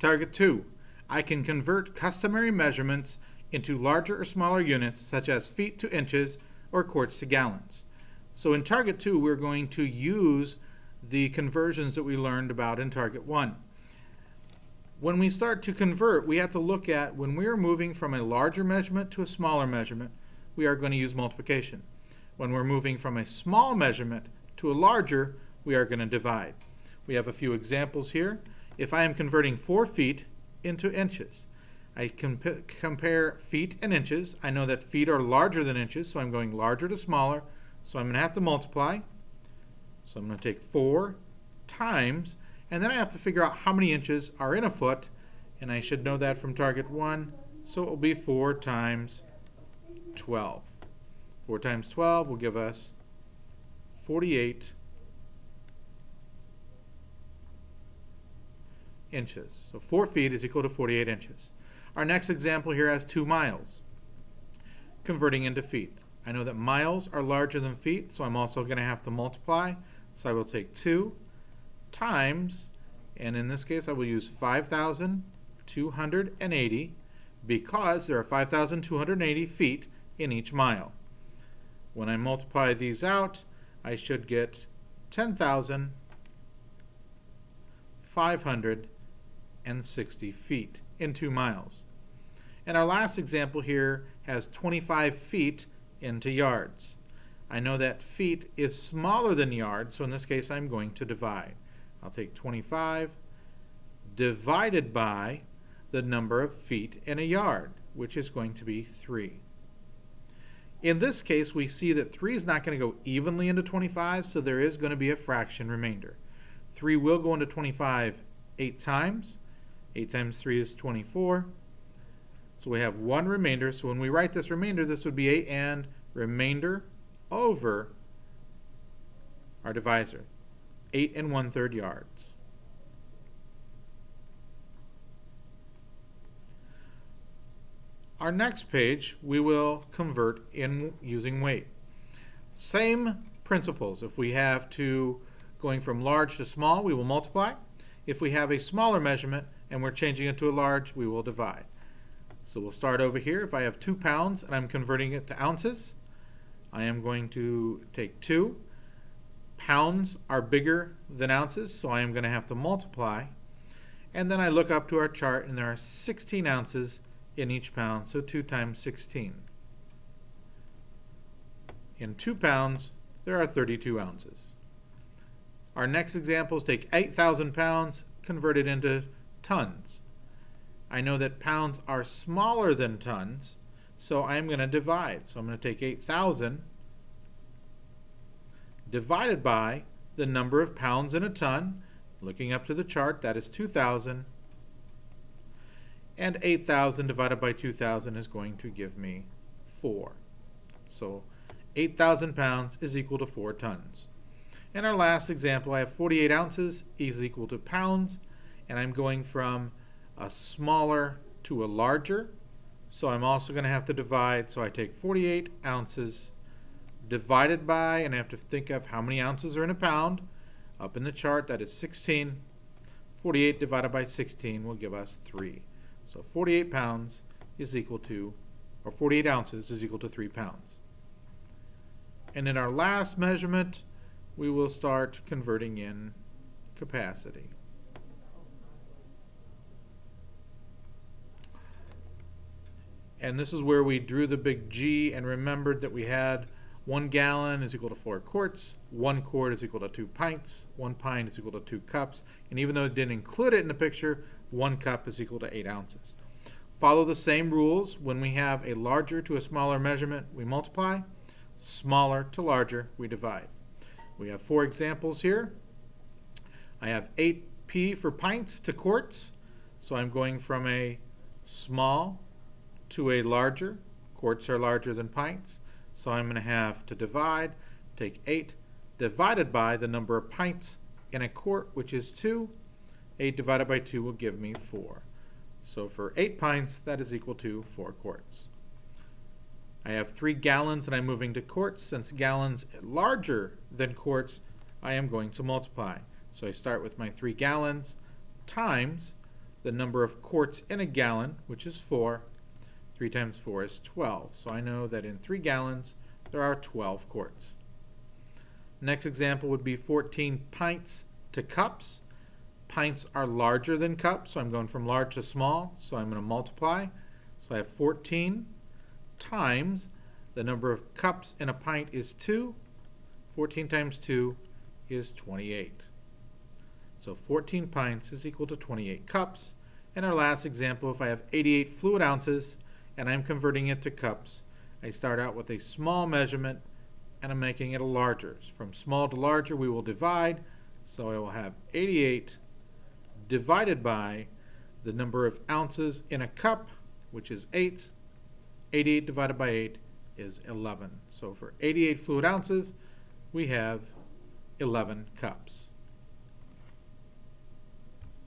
Target 2. I can convert customary measurements into larger or smaller units such as feet to inches or quarts to gallons. So in Target 2 we're going to use the conversions that we learned about in Target 1. When we start to convert, we have to look at when we are moving from a larger measurement to a smaller measurement, we are going to use multiplication. When we're moving from a small measurement to a larger, we are going to divide. We have a few examples here. If I am converting 4 feet into inches, I can compare feet and inches. I know that feet are larger than inches, so I'm going larger to smaller, so I'm going to have to multiply. So I'm going to take 4 times, and then I have to figure out how many inches are in a foot, and I should know that from Target 1, so it will be 4 times 12. 4 times 12 will give us 48 inches. So 4 feet is equal to 48 inches. Our next example here has 2 miles. Converting into feet. I know that miles are larger than feet, so I'm also going to have to multiply. So I will take 2 times, and in this case I will use 5,280 because there are 5,280 feet in each mile. When I multiply these out, I should get 10,560 feet in 2 miles. And our last example here has 25 feet into yards. I know that feet is smaller than yards, so in this case I'm going to divide. I'll take 25 divided by the number of feet in a yard, which is going to be 3. In this case, we see that 3 is not going to go evenly into 25, so there is going to be a fraction remainder. 3 will go into 25 8 times. 8 times 3 is 24. So we have 1 remainder. So when we write this remainder, this would be 8 and remainder over our divisor. 8 1/3 yards. Our next page, we will convert in using weight. Same principles. If we have to going from large to small, we will multiply. If we have a smaller measurement and we're changing it to a large, we will divide. So we'll start over here. If I have 2 pounds and I'm converting it to ounces, I am going to take 2. Pounds are bigger than ounces, so I am going to have to multiply. And then I look up to our chart and there are 16 ounces in each pound, so 2 times 16. In 2 pounds, there are 32 ounces. Our next example is take 8,000 pounds, convert it into tons. I know that pounds are smaller than tons, so I'm going to divide. So I'm going to take 8,000 divided by the number of pounds in a ton. Looking up to the chart, that is 2,000. And 8,000 divided by 2,000 is going to give me 4. So 8,000 pounds is equal to 4 tons. In our last example, I have 48 ounces is equal to pounds, and I'm going from a smaller to a larger, so I'm also going to have to divide. So I take 48 ounces divided by, and I have to think of how many ounces are in a pound. Up in the chart, that is 16. 48 divided by 16 will give us 3. So 48 pounds is equal to, or 48 ounces is equal to 3 pounds. And in our last measurement, we will start converting in capacity. And this is where we drew the big G and remembered that we had 1 gallon is equal to 4 quarts, 1 quart is equal to 2 pints, 1 pint is equal to 2 cups, and even though it didn't include it in the picture, 1 cup is equal to 8 ounces. Follow the same rules. When we have a larger to a smaller measurement, we multiply. Smaller to larger, we divide. We have 4 examples here. I have 8p for pints to quarts, so I'm going from a small to a larger. Quarts are larger than pints, so I'm going to have to divide. Take 8 divided by the number of pints in a quart, which is 2. 8 divided by 2 will give me 4. So for 8 pints, that is equal to 4 quarts. I have 3 gallons and I'm moving to quarts. Since gallons are larger than quarts, I am going to multiply. So I start with my 3 gallons times the number of quarts in a gallon, which is 4. 3 times 4 is 12. So I know that in 3 gallons there are 12 quarts. Next example would be 14 pints to cups. Pints are larger than cups, so I'm going from large to small, so I'm going to multiply. So I have 14 times the number of cups in a pint is 2. 14 times 2 is 28. So 14 pints is equal to 28 cups. And our last example, if I have 88 fluid ounces and I'm converting it to cups, I start out with a small measurement and I'm making it a larger. From small to larger we will divide, so I will have 88 divided by the number of ounces in a cup, which is 8. 88 divided by 8 is 11. So for 88 fluid ounces, we have 11 cups.